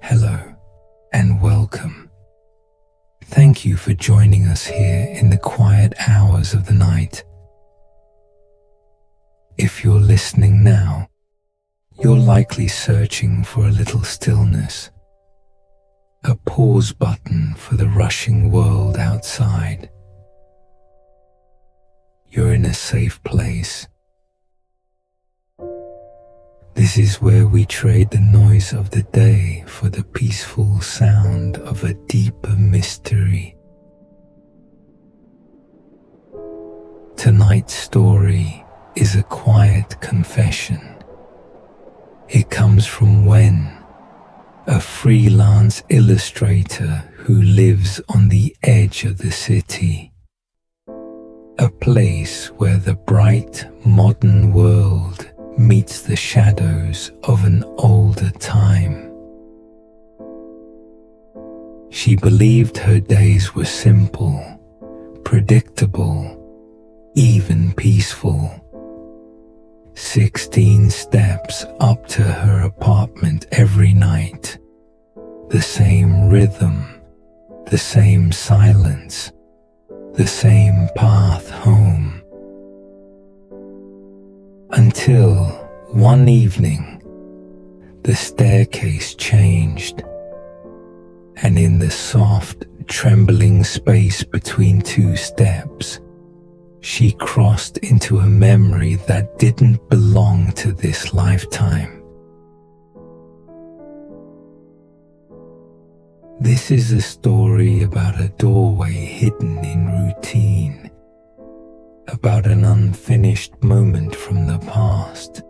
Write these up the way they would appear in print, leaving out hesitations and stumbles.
Hello and welcome. Thank you for joining us here in the quiet hours of the night. If you're listening now, you're likely searching for a little stillness, a pause button for the rushing world outside. You're in a safe place. This is where we trade the noise of the day for the peaceful sound of a deeper mystery. Tonight's story is a quiet confession. It comes from Wen, a freelance illustrator who lives on the edge of the city, a place where the bright modern world meets the shadows of an older time. She believed her days were simple, predictable, even peaceful. 16 steps up to her apartment every night. The same rhythm, the same silence, the same path home. Until one evening, the staircase changed, and in the soft, trembling space between two steps, she crossed into a memory that didn't belong to this lifetime. This is a story about a doorway hidden in routine, about an unfinished moment from the past,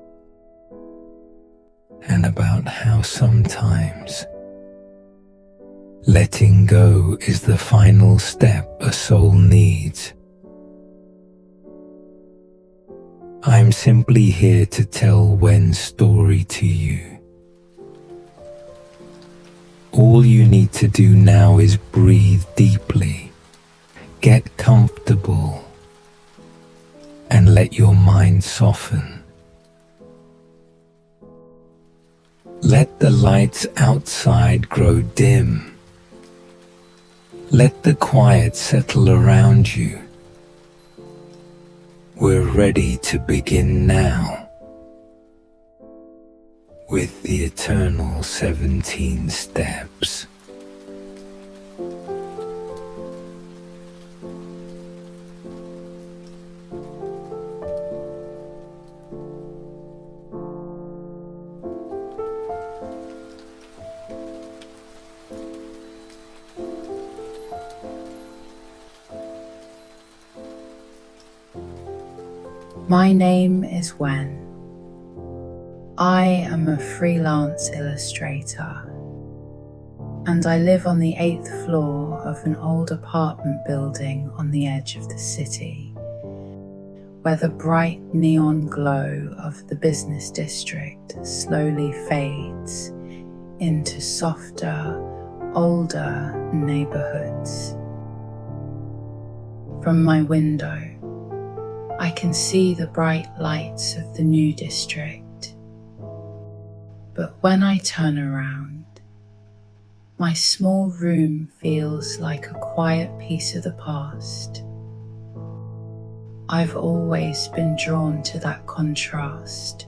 and about how sometimes letting go is the final step a soul needs. I'm simply here to tell Wen's story to you. All you need to do now is breathe deeply, get comfortable, and let your mind soften. Let the lights outside grow dim. Let the quiet settle around you. We're ready to begin now with the eternal 17 steps. My name is Wen. I am a freelance illustrator, and I live on the 8th floor of an old apartment building on the edge of the city, where the bright neon glow of the business district slowly fades into softer, older neighborhoods. From my window, I can see the bright lights of the new district. But when I turn around, my small room feels like a quiet piece of the past. I've always been drawn to that contrast.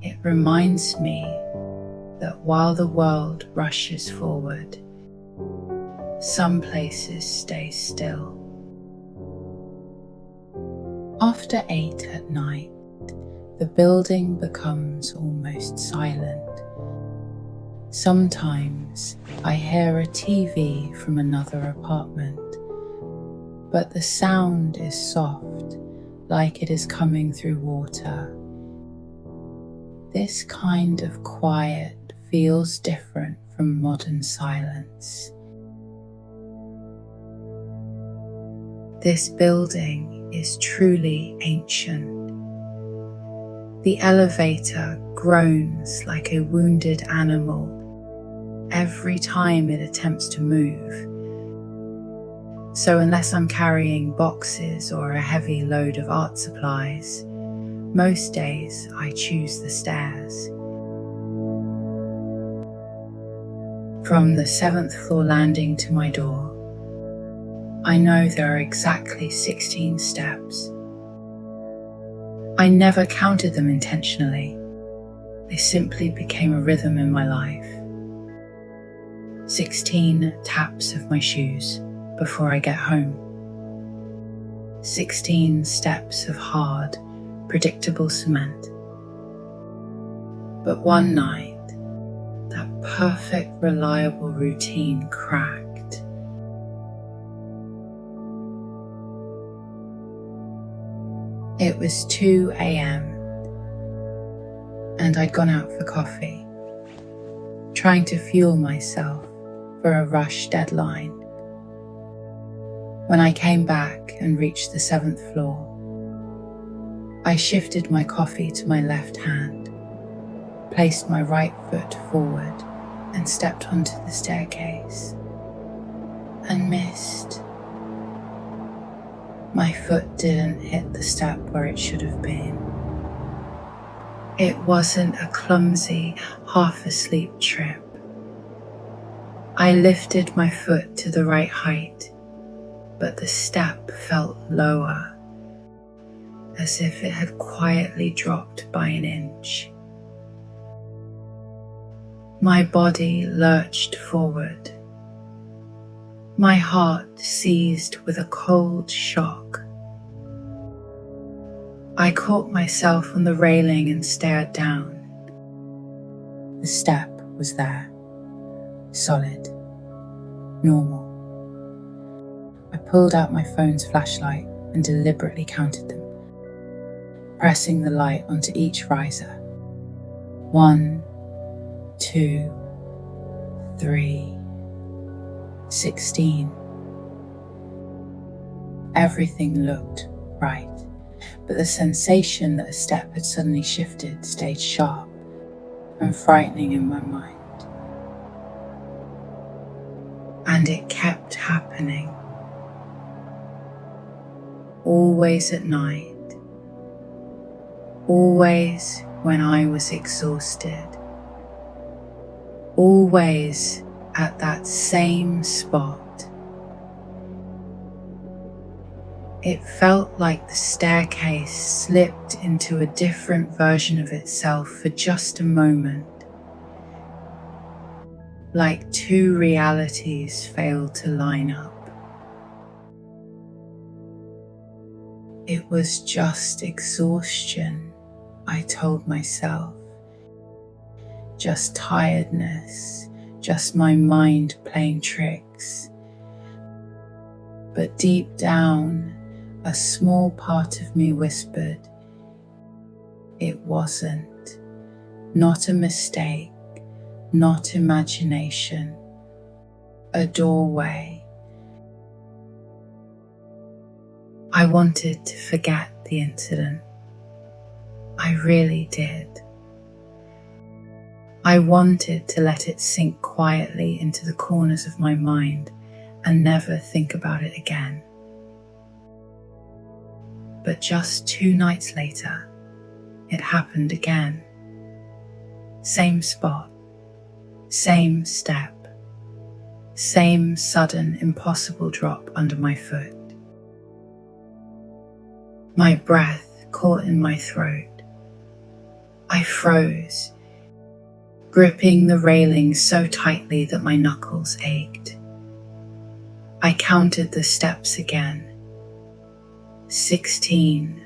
It reminds me that while the world rushes forward, some places stay still. After 8 at night, the building becomes almost silent. Sometimes I hear a TV from another apartment, but the sound is soft, like it is coming through water. This kind of quiet feels different from modern silence. This building is truly ancient. The elevator groans like a wounded animal every time it attempts to move. So unless I'm carrying boxes or a heavy load of art supplies, most days I choose the stairs. From the 7th floor landing to my door, I know there are exactly 16 steps. I never counted them intentionally. They simply became a rhythm in my life. 16 taps of my shoes before I get home. 16 steps of hard, predictable cement. But one night, that perfect, reliable routine cracked. It was 2 a.m. and I'd gone out for coffee, trying to fuel myself for a rush deadline. When I came back and reached the 7th floor, I shifted my coffee to my left hand, placed my right foot forward and stepped onto the staircase and missed. My foot didn't hit the step where it should have been. It wasn't a clumsy, half-asleep trip. I lifted my foot to the right height, but the step felt lower, as if it had quietly dropped by an inch. My body lurched forward. My heart seized with a cold shock. I caught myself on the railing and stared down. The step was there, solid, normal. I pulled out my phone's flashlight and deliberately counted them, pressing the light onto each riser. 1, 2, 3, 16. Everything looked right, but the sensation that a step had suddenly shifted stayed sharp and frightening in my mind. And it kept happening. Always at night, always when I was exhausted, always at that same spot. It felt like the staircase slipped into a different version of itself for just a moment, like two realities failed to line up. It was just exhaustion, I told myself. Just tiredness, just my mind playing tricks. But deep down, a small part of me whispered, it wasn't. Not a mistake, not imagination. A doorway. I wanted to forget the incident. I really did. I wanted to let it sink quietly into the corners of my mind and never think about it again. But just 2 nights later, it happened again. Same spot, same step, same sudden, impossible drop under my foot. My breath caught in my throat. I froze, gripping the railing so tightly that my knuckles ached. I counted the steps again. 16.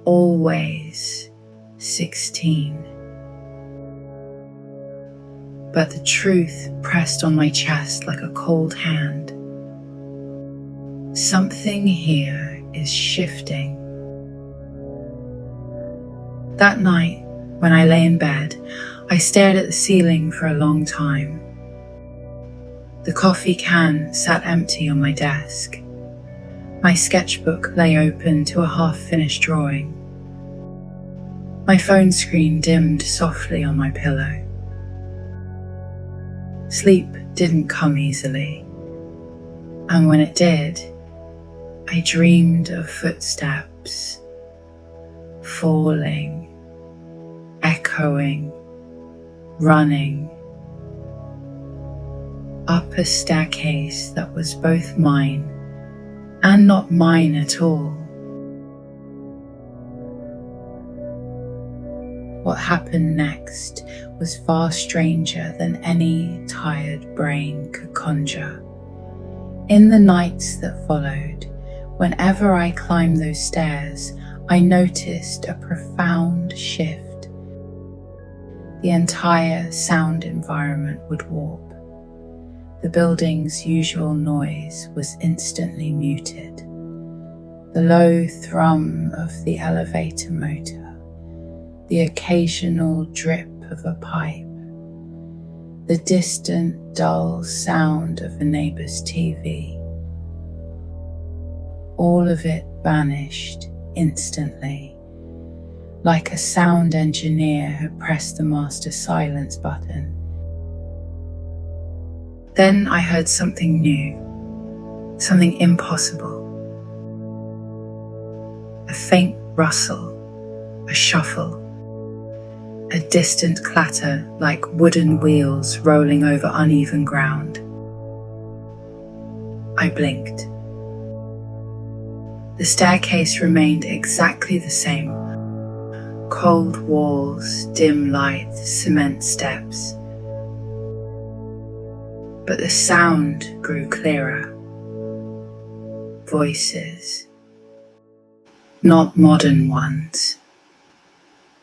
Always 16. But the truth pressed on my chest like a cold hand. Something here is shifting. That night, when I lay in bed, I stared at the ceiling for a long time. The coffee can sat empty on my desk. My sketchbook lay open to a half-finished drawing. My phone screen dimmed softly on my pillow. Sleep didn't come easily, and when it did, I dreamed of footsteps, falling, echoing, running, up a staircase that was both mine and not mine at all. What happened next was far stranger than any tired brain could conjure. In the nights that followed, whenever I climbed those stairs, I noticed a profound shift. The entire sound environment would warp. The building's usual noise was instantly muted. The low thrum of the elevator motor, the occasional drip of a pipe, the distant, dull sound of a neighbor's TV. All of it vanished instantly, like a sound engineer had pressed the master silence button. Then I heard something new, something impossible. A faint rustle, a shuffle, a distant clatter like wooden wheels rolling over uneven ground. I blinked. The staircase remained exactly the same. Cold walls, dim light, cement steps. But the sound grew clearer. Voices. Not modern ones.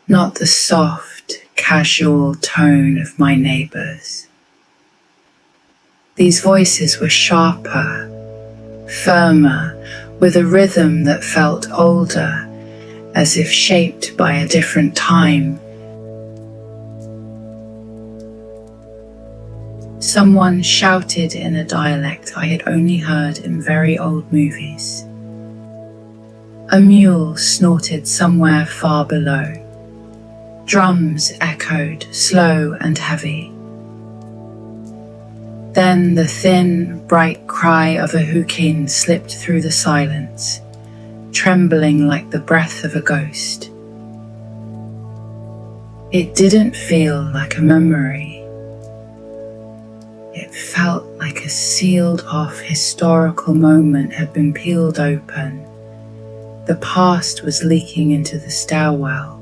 Not the soft, casual tone of my neighbors. These voices were sharper, firmer, with a rhythm that felt older, as if shaped by a different time. Someone shouted in a dialect I had only heard in very old movies. A mule snorted somewhere far below. Drums echoed, slow and heavy. Then the thin, bright cry of a hukin slipped through the silence, trembling like the breath of a ghost. It didn't feel like a memory. It felt like a sealed-off historical moment had been peeled open. The past was leaking into the stairwell.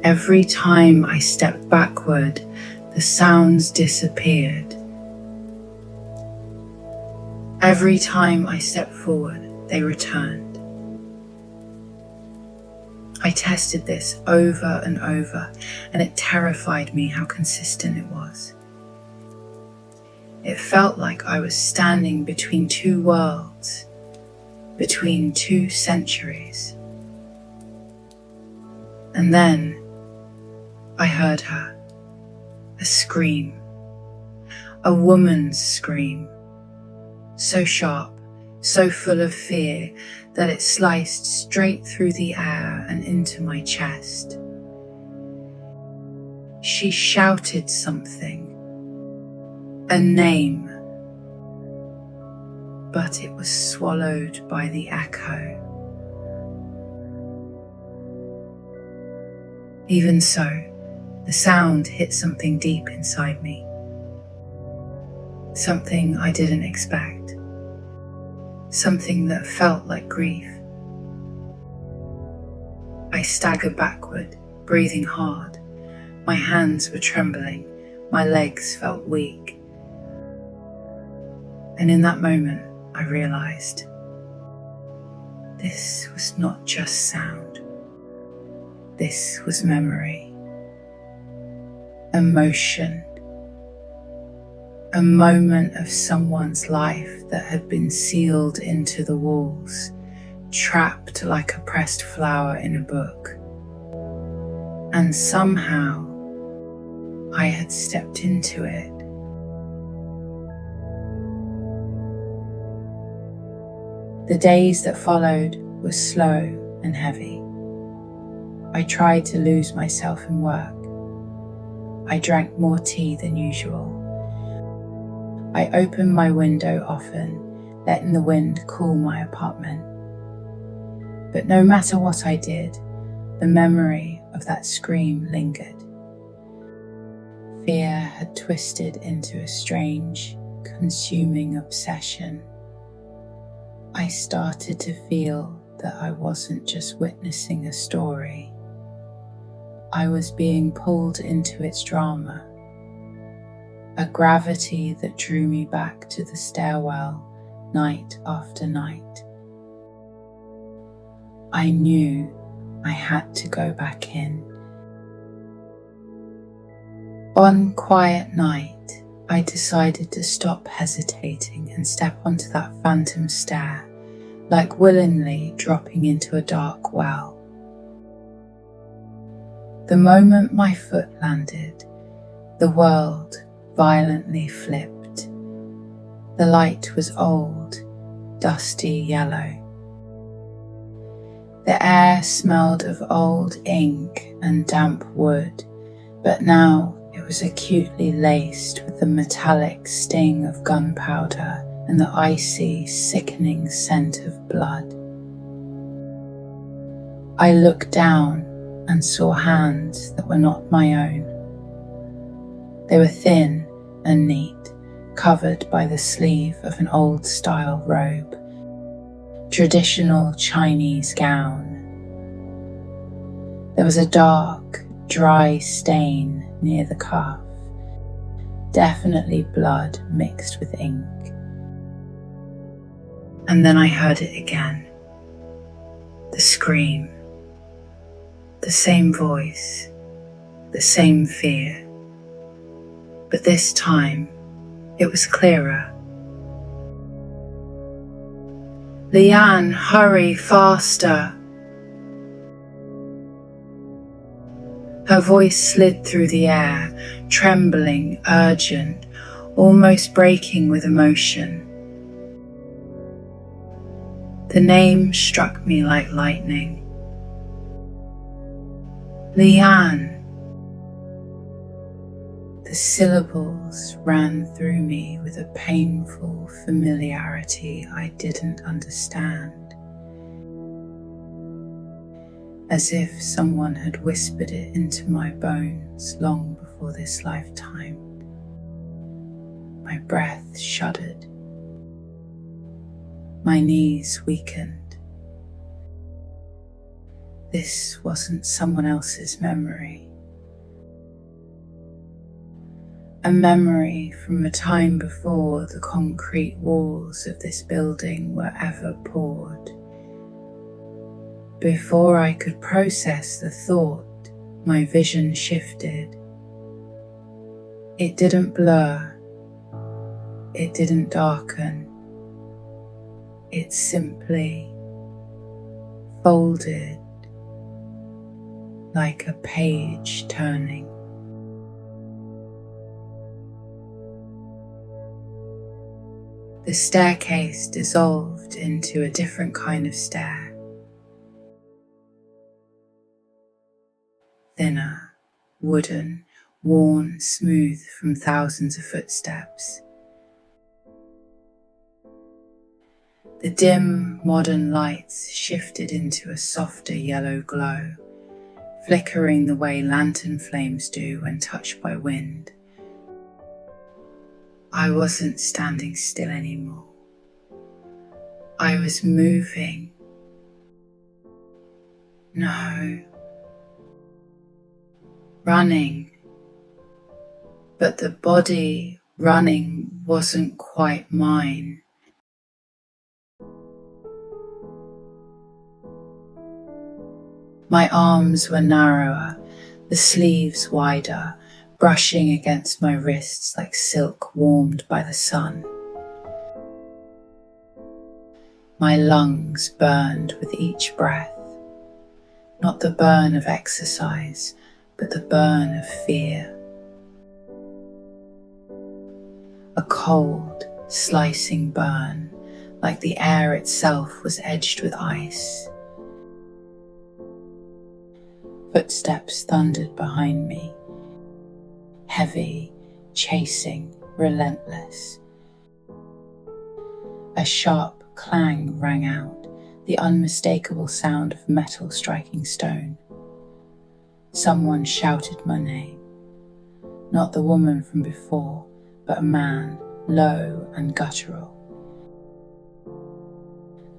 Every time I stepped backward, the sounds disappeared. Every time I stepped forward, they returned. I tested this over and over, and it terrified me how consistent it was. It felt like I was standing between two worlds, between 2 centuries. And then I heard her, a scream, a woman's scream, so sharp, so full of fear that it sliced straight through the air and into my chest. She shouted something, a name, but it was swallowed by the echo. Even so, the sound hit something deep inside me. Something I didn't expect. Something that felt like grief. I staggered backward, breathing hard. My hands were trembling. My legs felt weak. And in that moment, I realized this was not just sound. This was memory. Emotion. A moment of someone's life that had been sealed into the walls, trapped like a pressed flower in a book. And somehow, I had stepped into it. The days that followed were slow and heavy. I tried to lose myself in work. I drank more tea than usual. I opened my window often, letting the wind cool my apartment. But no matter what I did, the memory of that scream lingered. fear had twisted into a strange, consuming obsession. I started to feel that I wasn't just witnessing a story. I was being pulled into its drama, a gravity that drew me back to the stairwell night after night. I knew I had to go back in. One quiet night, I decided to stop hesitating and step onto that phantom stair, like willingly dropping into a dark well. The moment my foot landed, the world violently flipped. The light was old, dusty yellow. The air smelled of old ink and damp wood, but now it was acutely laced with the metallic sting of gunpowder and the icy, sickening scent of blood. I looked down and saw hands that were not my own. They were thin and neat, covered by the sleeve of an old-style robe, traditional Chinese gown. There was a dark, dry stain near the cuff, definitely blood mixed with ink. And then I heard it again. The scream. The same voice. The same fear. But this time, it was clearer. "Liane, hurry, faster!" Her voice slid through the air, trembling, urgent, almost breaking with emotion. The name struck me like lightning. Liane. The syllables ran through me with a painful familiarity I didn't understand, as if someone had whispered it into my bones long before this lifetime. My breath shuddered. My knees weakened. This wasn't someone else's memory. A memory from a time before the concrete walls of this building were ever poured. Before I could process the thought, my vision shifted. It didn't blur. It didn't darken. It simply folded like a page turning. The staircase dissolved into a different kind of stair. Thinner, wooden, worn smooth from thousands of footsteps. The dim, modern lights shifted into a softer yellow glow, flickering the way lantern flames do when touched by wind. I wasn't standing still anymore. I was moving. No. Running. But the body running wasn't quite mine. My arms were narrower, the sleeves wider, brushing against my wrists like silk warmed by the sun. My lungs burned with each breath, not the burn of exercise, but the burn of fear. A cold, slicing burn, like the air itself was edged with ice. Footsteps thundered behind me, heavy, chasing, relentless. A sharp clang rang out, the unmistakable sound of metal striking stone. Someone shouted my name. not the woman from before, but a man, low and guttural.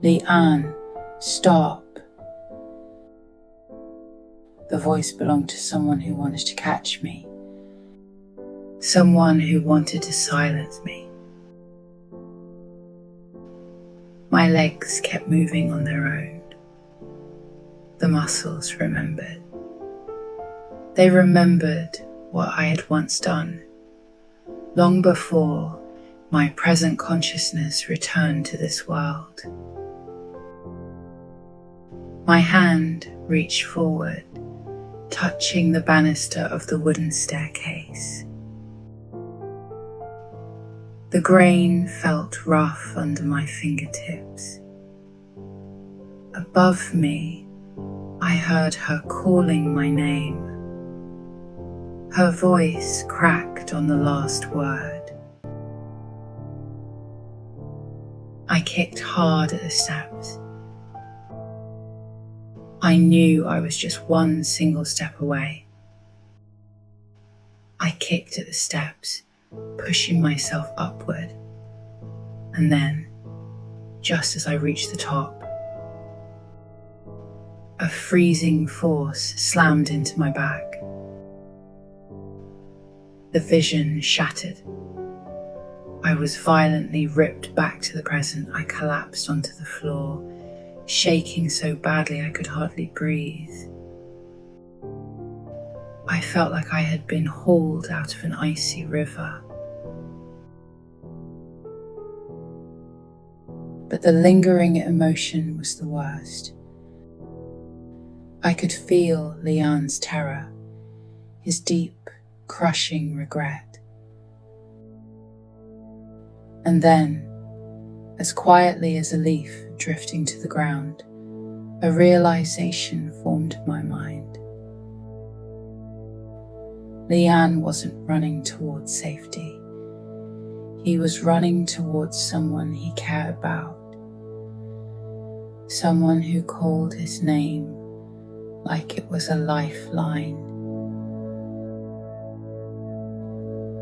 "Leanne, stop." The voice belonged to someone who wanted to catch me, someone who wanted to silence me. My legs kept moving on their own. The muscles remembered. They remembered what I had once done, long before my present consciousness returned to this world. My hand reached forward, touching the banister of the wooden staircase. The grain felt rough under my fingertips. Above me, I heard her calling my name. Her voice cracked on the last word. I kicked hard at the steps. I knew I was just one single step away. I kicked at the steps, pushing myself upward. And then, just as I reached the top, a freezing force slammed into my back. The vision shattered. I was violently ripped back to the present. I collapsed onto the floor, shaking so badly I could hardly breathe. I felt like I had been hauled out of an icy river. But the lingering emotion was the worst. I could feel Leanne's terror, his deep, crushing regret. And then, as quietly as a leaf drifting to the ground, a realization formed in my mind. Leanne wasn't running towards safety. He was running towards someone he cared about, someone who called his name like it was a lifeline,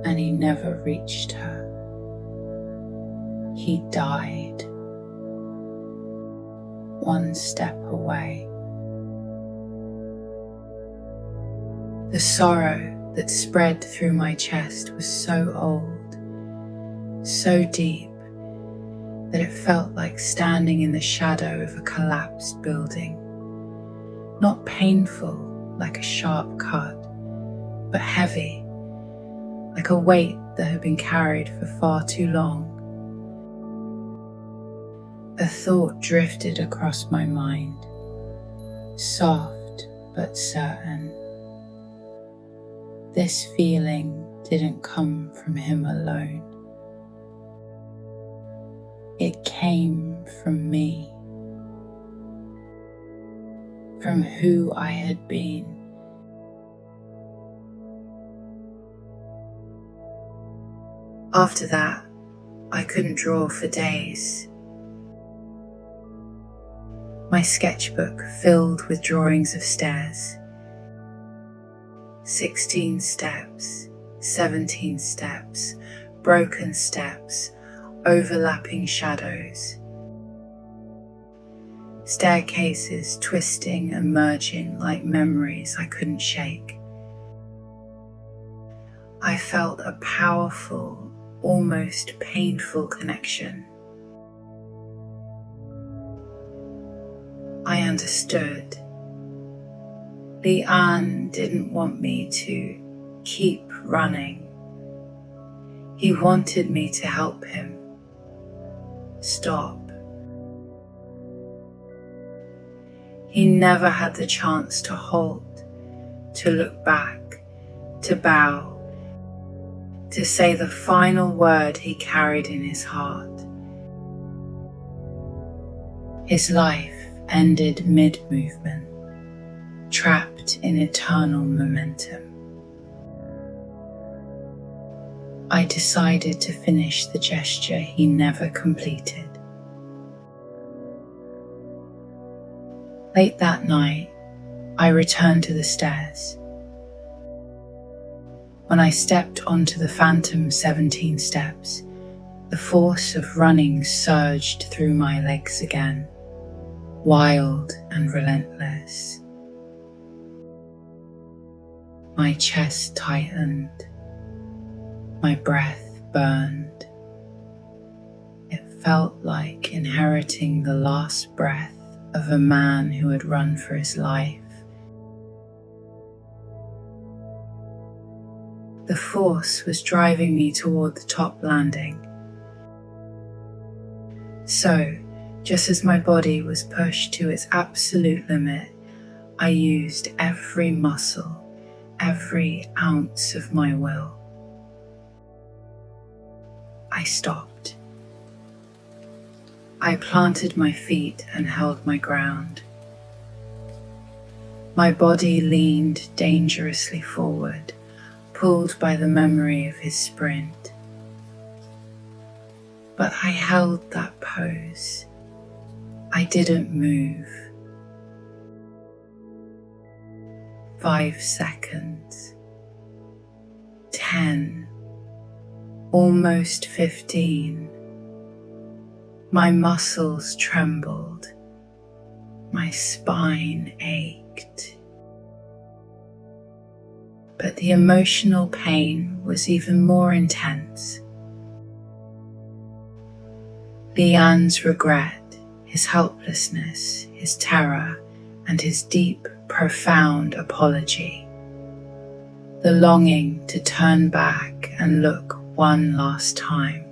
and he never reached her. He died, one step away. The sorrow that spread through my chest was so old, so deep, that it felt like standing in the shadow of a collapsed building. Not painful like a sharp cut, but heavy, like a weight that had been carried for far too long. A thought drifted across my mind, soft but certain. This feeling didn't come from him alone. It came from me, from who I had been. After that, I couldn't draw for days. My sketchbook filled with drawings of stairs. 16 steps, 17 steps, broken steps, overlapping shadows. Staircases twisting and merging like memories I couldn't shake. I felt a powerful, almost painful connection. I understood. Leanne didn't want me to keep running. He wanted me to help him stop. He never had the chance to halt, to look back, to bow, to say the final word he carried in his heart. His life ended mid-movement, trapped in eternal momentum. I decided to finish the gesture he never completed. Late that night, I returned to the stairs. When I stepped onto the phantom 17 steps, the force of running surged through my legs again, wild and relentless. My chest tightened, my breath burned. It felt like inheriting the last breath of a man who had run for his life. The force was driving me toward the top landing. So, just as my body was pushed to its absolute limit, I used every muscle, every ounce of my will. I stopped. I planted my feet and held my ground. My body leaned dangerously forward, pulled by the memory of his sprint. But I held that pose. I didn't move. 5 seconds. 10. Almost 15. My muscles trembled. My spine ached. But the emotional pain was even more intense. Leanne's regret, his helplessness, his terror, and his deep, profound apology. The longing to turn back and look one last time.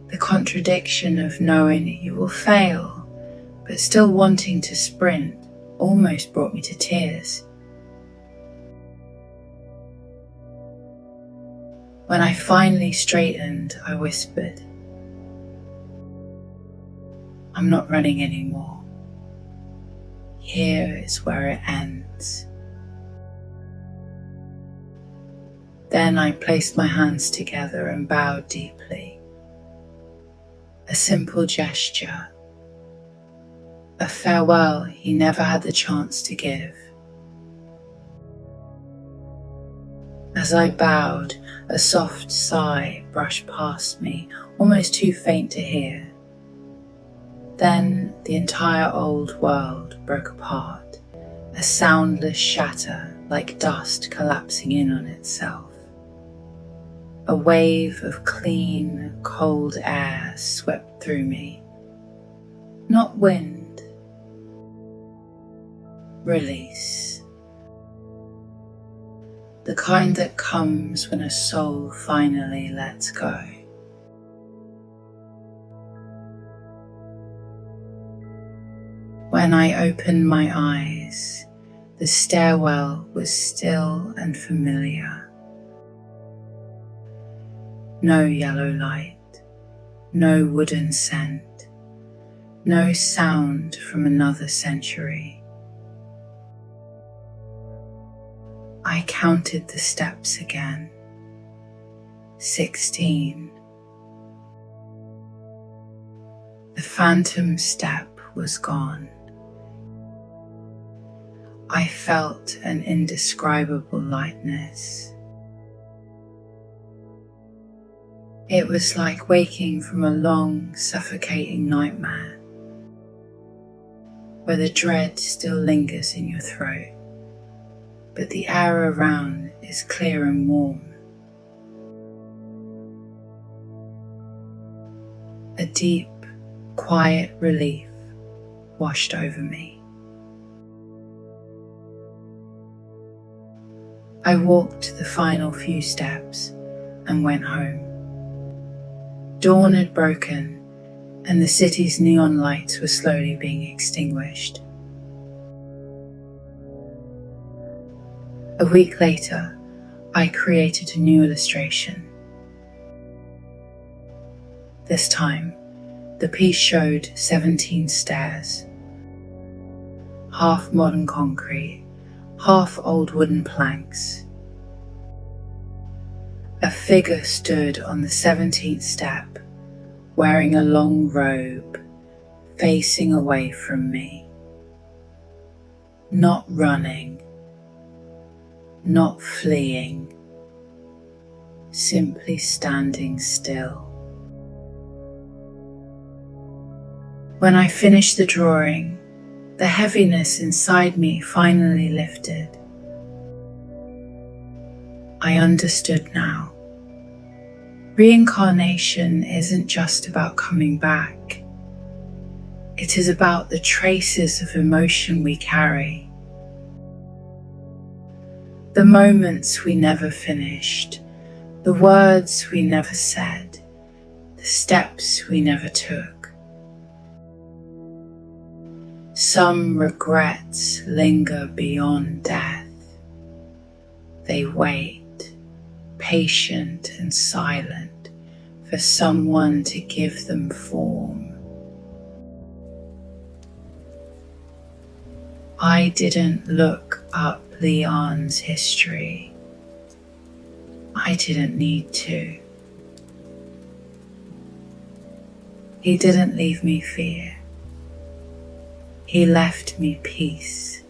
The contradiction of knowing you will fail, but still wanting to sprint, almost brought me to tears. When I finally straightened, I whispered, "I'm not running anymore. Here is where it ends." Then I placed my hands together and bowed deeply. A simple gesture, a farewell he never had the chance to give. As I bowed, a soft sigh brushed past me, almost too faint to hear. Then the entire old world broke apart, a soundless shatter like dust collapsing in on itself. A wave of clean, cold air swept through me. Not wind. Release. The kind that comes when a soul finally lets go. When I opened my eyes, the stairwell was still and familiar. No yellow light, no wooden scent, no sound from another century. I counted the steps again. 16. The phantom step was gone. I felt an indescribable lightness. It was like waking from a long, suffocating nightmare, where the dread still lingers in your throat, but the air around is clear and warm. A deep, quiet relief washed over me. I walked the final few steps and went home. Dawn had broken, and the city's neon lights were slowly being extinguished. A week later, I created a new illustration. This time, the piece showed 17 stairs, half modern concrete, half old wooden planks. A figure stood on the 17th step, wearing a long robe, facing away from me. Not running, not fleeing, simply standing still. When I finished the drawing, the heaviness inside me finally lifted. I understood now. Reincarnation isn't just about coming back. It is about the traces of emotion we carry. The moments we never finished, the words we never said, the steps we never took. Some regrets linger beyond death. They wait, patient and silent, for someone to give them form. I didn't look up Leon's history. I didn't need to. He didn't leave me fear. He left me peace.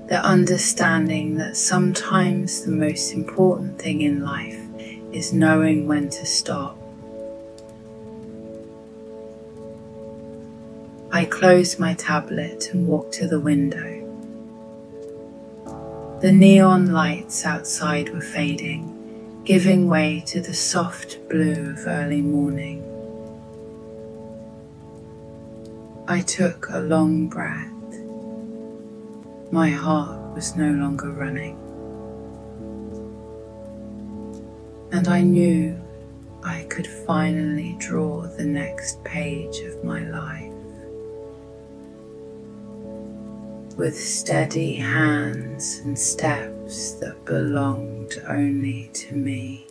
The understanding that sometimes the most important thing in life is knowing when to stop. I closed my tablet and walked to the window. The neon lights outside were fading, giving way to the soft blue of early morning. I took a long breath. My heart was no longer running. And I knew I could finally draw the next page of my life. With steady hands and steps that belonged only to me.